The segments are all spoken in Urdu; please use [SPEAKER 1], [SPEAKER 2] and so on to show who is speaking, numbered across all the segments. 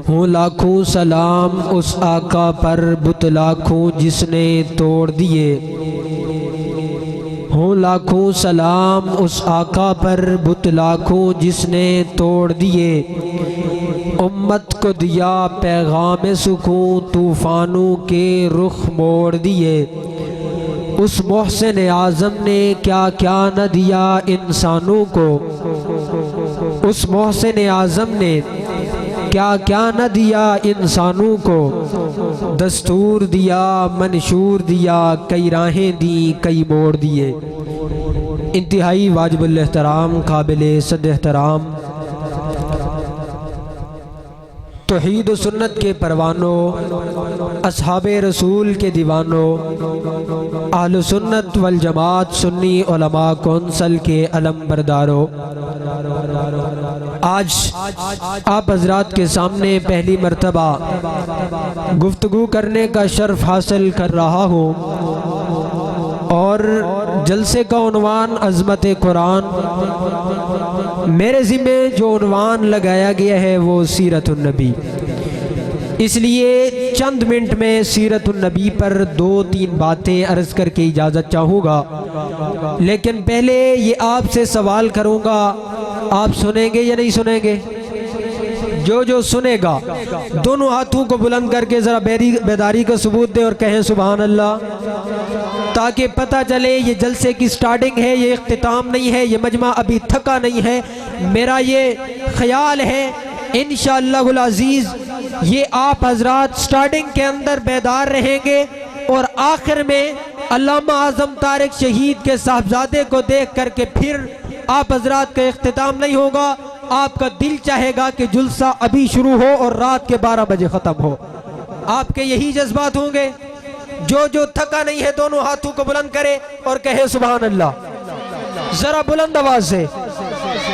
[SPEAKER 1] ہوں لاکھوں سلام اس آقا پر بت لاکھوں جس نے توڑ دیے، ہوں لاکھوں سلام اس آقا پر بت لاکھوں جس نے توڑ دیے، امت کو دیا پیغام سکون طوفانوں کے رخ موڑ دیے، اس محسن اعظم نے کیا کیا نہ دیا انسانوں کو، اس محسن اعظم نے کیا کیا نہ دیا انسانوں کو، دستور دیا منشور دیا کئی راہیں دی کئی موڑ دیے۔ انتہائی واجب الاحترام قابل صد احترام توحید و سنت کے پروانوں، اصحاب رسول کے دیوانوں، اہل سنت والجماعت سنی علماء کونسل کے علم برداروں، آج آپ حضرات کے سامنے پہلی مرتبہ گفتگو کرنے کا شرف حاصل کر رہا ہوں، اور جلسے کا عنوان عظمت قرآن، میرے ذمہ جو عنوان لگایا گیا ہے وہ سیرت النبی، اس لیے چند منٹ میں سیرت النبی پر 2-3 باتیں عرض کر کے اجازت چاہوں گا، لیکن پہلے یہ آپ سے سوال کروں گا، آپ سنیں گے یا نہیں سنیں گے؟ جو سنے گا دونوں ہاتھوں کو بلند کر کے ذرا بیداری کا ثبوت دے اور کہیں سبحان اللہ، تاکہ پتہ چلے یہ جلسے کی سٹارٹنگ ہے، یہ اختتام نہیں ہے، یہ مجمع ابھی تھکا نہیں ہے۔ میرا یہ خیال ہے انشاءاللہ العزیز یہ آپ حضرات سٹارٹنگ کے اندر بیدار رہیں گے، اور آخر میں علامہ اعظم طارق شہید کے صاحبزادے کو دیکھ کر کے پھر آپ حضرات کا اختتام نہیں ہوگا، آپ کا دل چاہے گا کہ جلسہ ابھی شروع ہو اور رات کے 12 بجے ختم ہو۔ آپ کے یہی جذبات ہوں گے؟ جو تھکا نہیں ہے دونوں ہاتھوں کو بلند کرے اور کہے سبحان اللہ ذرا بلند آواز سے،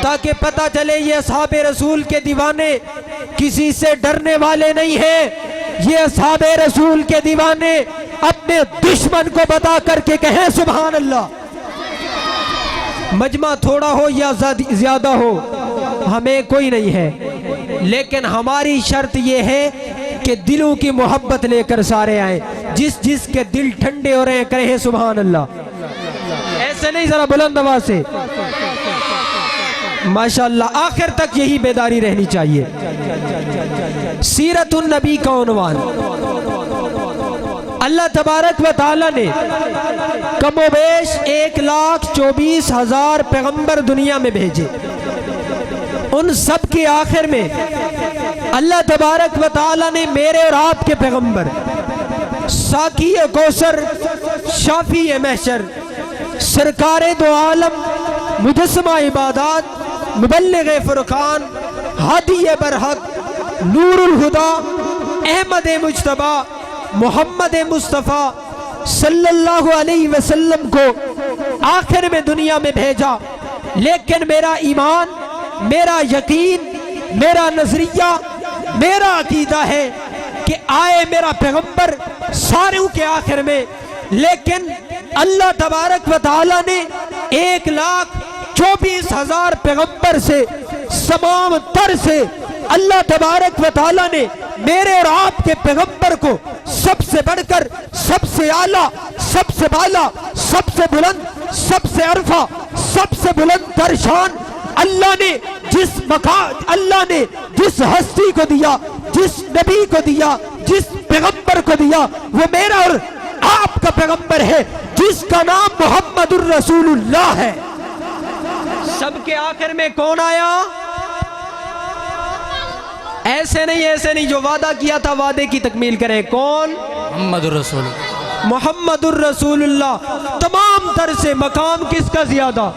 [SPEAKER 1] تاکہ پتہ چلے یہ اصحاب رسول کے دیوانے کسی سے ڈرنے والے نہیں ہیں، یہ اصحاب رسول کے دیوانے اپنے دشمن کو بتا کر کے کہیں سبحان اللہ۔ مجمع تھوڑا ہو یا زیادہ ہو ہمیں کوئی نہیں ہے، لیکن ہماری شرط یہ ہے کہ دلوں کی محبت لے کر سارے آئیں، جس کے دل ٹھنڈے ہو رہے ہیں کہیں سبحان اللہ، ایسے نہیں، ذرا بلند آواز سے ماشاءاللہ۔ آخر تک یہی بیداری رہنی چاہیے۔ سیرت النبی کا عنوان، اللہ تبارک و تعالی نے کم و بیش 1,24,000 پیغمبر دنیا میں بھیجے، ان سب کے آخر میں اللہ تبارک و تعالی نے میرے اور آپ کے پیغمبر ساقی کوثر، شافی محشر، سرکار دو عالم، مجسمہ عبادات، مبلغ فرقان، ہادی برحق، نور الہدا، احمد مجتبی، محمد مصطفیٰ صلی اللہ علیہ وسلم کو آخر میں دنیا میں بھیجا، لیکن میرا ایمان، میرا یقین، میرا نظریہ، میرا عقیدہ ہے کہ آئے میرا پیغمبر ساروں کے آخر میں، لیکن اللہ تبارک و تعالی نے 1,24,000 پیغمبر سے تمام تر سے اللہ تبارک و تعالی نے میرے اور آپ کے پیغمبر کو سب سے بڑھ کر، سب سے اعلیٰ، سب سے بالا، سب سے بلند، سب سے عرفہ، سب سے بلند تر شان اللہ نے اللہ نے جس ہستی کو دیا، جس نبی کو دیا، جس پیغمبر کو دیا، وہ میرا اور آپ کا پیغمبر ہے، جس کا نام محمد الرسول اللہ ہے۔ سب کے آخر میں کون آیا؟ ایسے نہیں، جو وعدہ کیا تھا وعدے کی تکمیل کریں۔ کون؟ محمد الرسول اللہ۔ تمام تر سے مقام کس کا زیادہ؟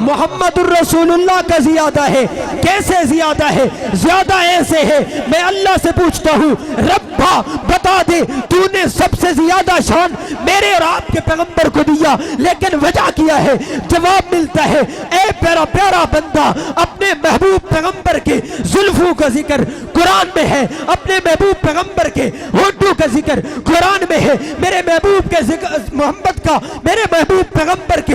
[SPEAKER 1] محمد الرسول اللہ کا زیادہ ہے۔ کیسے زیادہ ہے؟ زیادہ ایسے ہے، میں اللہ سے پوچھتا ہوں ربا بتا دے تو نے سب سے زیادہ شان میرے اور آپ کے پیغمبر کو دیا، لیکن وجہ کیا ہے؟ جواب ملتا ہے اے پیارا پیارا بندہ، اپنے محبوب پیغمبر کے زلفوں کا ذکر قرآن میں ہے، اپنے محبوب پیغمبر کے ہونٹوں کا ذکر قرآن میں ہے، میرے محبوب کے ذکر محمد کا، میرے محبوب پیغمبر کے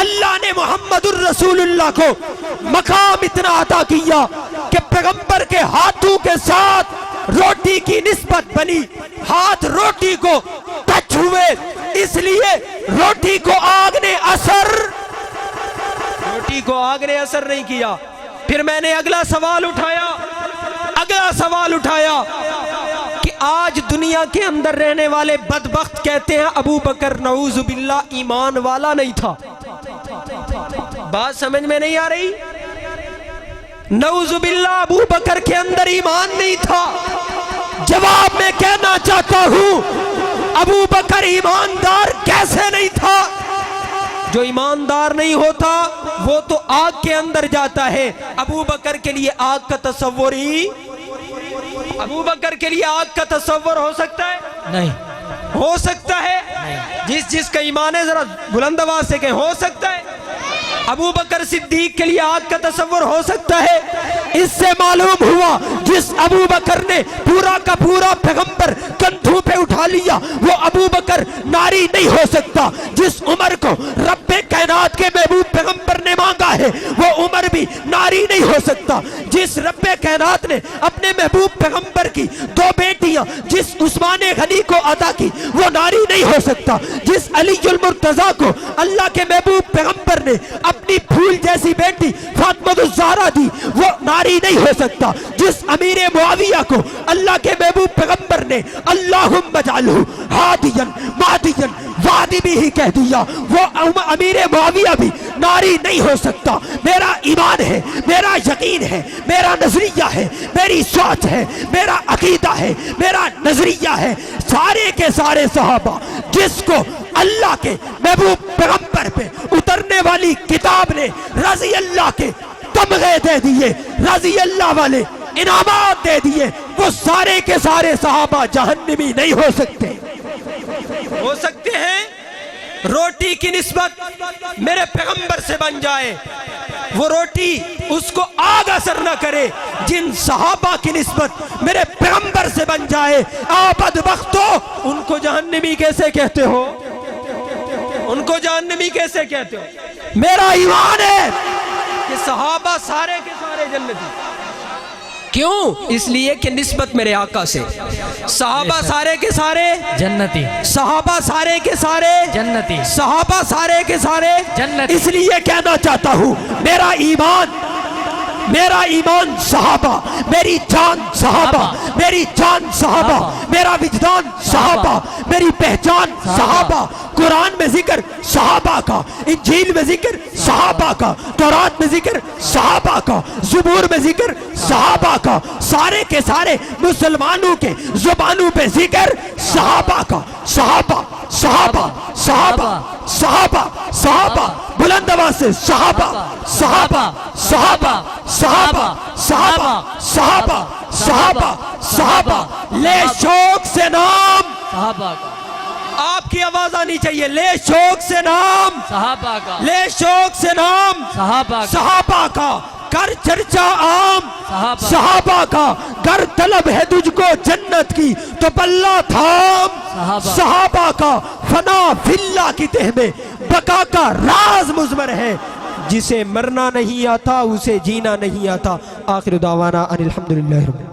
[SPEAKER 1] اللہ نے محمد الرسول اللہ کو مقام اتنا عطا کیا کہ پیغمبر کے ہاتھوں کے ساتھ روٹی کی نسبت بنی، ہاتھ روٹی کو ٹچ ہوئے، اس لیے روٹی کو آگ نے اثر نہیں کیا۔ پھر میں نے اگلا سوال اٹھایا کہ آج دنیا کے اندر رہنے والے بدبخت کہتے ہیں ابو بکر نعوذ باللہ ایمان والا نہیں تھا۔ بات سمجھ میں نہیں آ رہی؟ نعوذ باللہ ابو بکر کے اندر ایمان نہیں تھا۔ جواب میں کہنا چاہتا ہوں ابو بکر ایماندار کیسے نہیں تھا؟ جو ایماندار نہیں ہوتا وہ تو آگ کے اندر جاتا ہے۔ ابو بکر کے لیے آگ کا تصور ہو سکتا ہے؟
[SPEAKER 2] نہیں
[SPEAKER 1] ہو سکتا ہے؟ جس کا ایمان ہے ذرا بلند آواز سے کہیں ہو سکتا ہے؟ ابو بکر صدیق کے لیے آگ کا تصور ہو سکتا ہے؟ اس سے معلوم ہوا جس ابو بکر نے پورا کا پورا پیغمبر کندھوں پہ اٹھا لیا وہ ابو بکر ناری نہیں ہو سکتا۔ جس عمر کو رب کائنات کے محبوب پیغمبر نے مانگا ہے وہ عمر بھی ناری نہیں ہو سکتا۔ جس رب کائنات نے اپنے محبوب پیغمبر کی 2 بیٹیاں جس عثمان غنی کو عطا کی وہ ناری نہیں ہو سکتا۔ جس علی المرتضیٰ کو اللہ کے محبوب پیغمبر نے اپنی پھول جیسی بیٹی فاطمہ الزہرا دی وہ ناری نہیں ہو سکتا۔ جس امیر معاویہ کو اللہ کے محبوب پیغمبر نے اللہم اجعلہ ہادیا مہدیا وادی بھی ہی کہہ دیا وہ امیر معاویہ بھی ناری نہیں ہو سکتا۔ میرا ایمان ہے، میرا یقین ہے، میرا نظریہ ہے، میری سوچ ہے، میرا عقیدہ ہے، میرا نظریہ ہے، سارے کے سارے صحابہ جس کو اللہ کے محبوب پیغمبر پہ اترنے والی کتاب نے رضی اللہ کے تمغے دے دیے، رضی اللہ والے انعامات دے دیے، وہ سارے کے سارے صحابہ جہنمی نہیں ہو سکتے۔ ہو سکتے ہیں روٹی کی نسبت میرے پیغمبر سے بن جائے، وہ روٹی اس کو آگ اثر نہ کرے، جن صحابہ کی نسبت میرے پیغمبر سے بن جائے آپ بدبختو ان کو جہنمی کیسے کہتے ہو؟ میرا ایمان ہے کہ صحابہ سارے کے سارے جنتی۔ کیوں؟ اس لیے کہ نسبت میرے آقا سے۔ صحابہ سارے کے سارے
[SPEAKER 2] جنتی،
[SPEAKER 1] صحابہ سارے کے سارے
[SPEAKER 2] جنتی،
[SPEAKER 1] صحابہ سارے کے سارے
[SPEAKER 2] جنتی۔
[SPEAKER 1] اس لیے کہنا چاہتا ہوں میرا ایمان صحابہ، میری جان صحابہ، میری جان صحابہ، میرا وجدان صحابہ، میری پہچان صحابہ۔ قرآن میں ذکر صحابہ کا، انجیل میں ذکر صحابہ کا، تورات میں ذکر صحابہ کا، زبور میں ذکر صحابہ کا، سارے کے سارے مسلمانوں کے زبانوں پہ ذکر صحابہ کا۔ صحابہ صحابہ صحابہ صحابہ صحابہ، بلند آواز سے صحابہ صحابہ صحابہ صحابہ صحابہ صحابہ صحابہ صحابہ، لے شوق سے نام
[SPEAKER 2] صحابہ کا،
[SPEAKER 1] آپ کی آواز آنی چاہیے، لے شوق سے نام
[SPEAKER 2] صحابہ کا،
[SPEAKER 1] لے شوق سے نام
[SPEAKER 2] صحابہ کا،
[SPEAKER 1] صحابہ کا، کر چرچا عام
[SPEAKER 2] صحابہ
[SPEAKER 1] صحابہ کا، گر طلب ہے تجھ کو جنت کی تو پلہ تھام صحابہ کا، فنا فی اللہ کی تہ میں بقا کا راز مضمر ہے، جسے مرنا نہیں آتا اسے جینا نہیں آتا۔ آخر دعوانا ان الحمدللہ رب